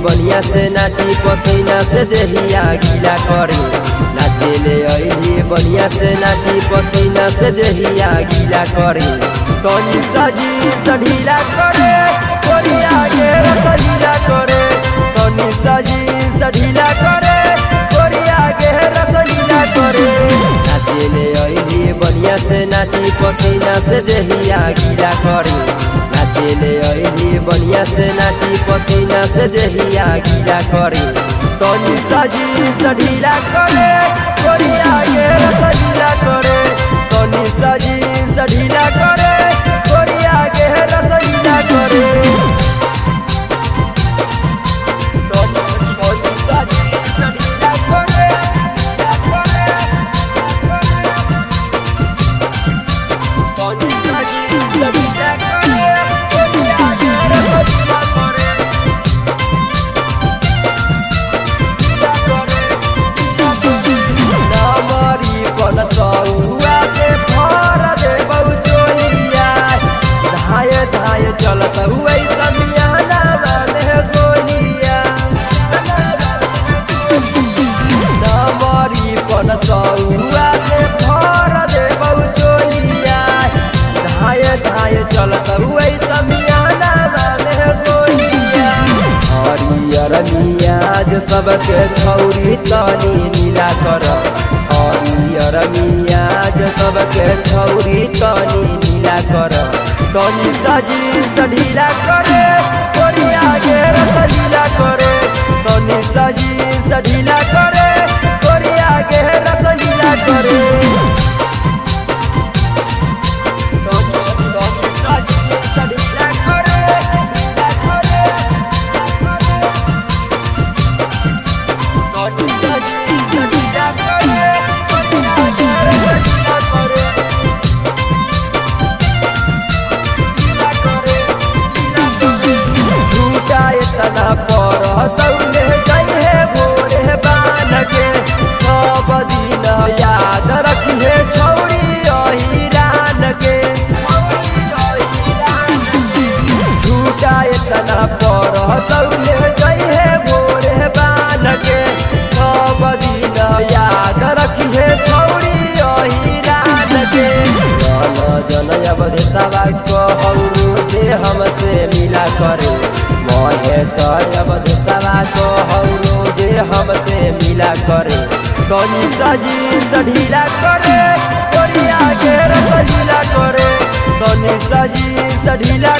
बढ़िया से नाची पसीना से देहिया गीला करे। नाचे ले अइली बढ़िया से नाची पसीना से देहिया गीला करे। तनी सजी सढीला करे कोरिया के रसलीला करे। तनी सजी सढीला करे कोरिया के रसलीला करे। नाचे ले अइली बढ़िया से नाची पसीना से देहिया गीला करे। नाचे ले अइली बढ़िया से नाची पसीना से देहिया गीला करे। तनी सजी सढीला करे कोरिया के रसलीला करे। तनी सजी सढीला करे कोरिया के रसलीला करे। तनी सजी सढीला करे तनी सजी सढीला करे कोरिया के रसलीला करे। सौआ से भर दे बहुचोलिया धाय धाय चलत हुए समियाना में गोलिया। नमरी पन सौआ से भर दे बहुचोलिया धाय धाय चलत हुए समियाना में गोलिया। हरियर मियाज सबके छौरी तनी नीला कर। हरियर मियाज सबके छौरी तनी नीला कर। तनी सजी सढीला करे कोरिया के रसलीला करे। तनी सजी सढीला करे कोरिया के रसलीला करे। तनी सजी सढीला करे तनी सजी सढीला करे। तना पर दौले जइहे भोरे बान के। सब दिन याद रखिहे छौरी अहिरान के। झूठा तना पर दौले जइहे भोरे बान के। सब दिन याद रखिहे छौरी अहिरान के। जन अवधि सवा कहू जे हमसे मिला करे। महेश अवधि सवा कहू जे हमसे मिला करे। तनी सजी सढीला करे कोरिया के रसलीला करे। तनी सजी सढीला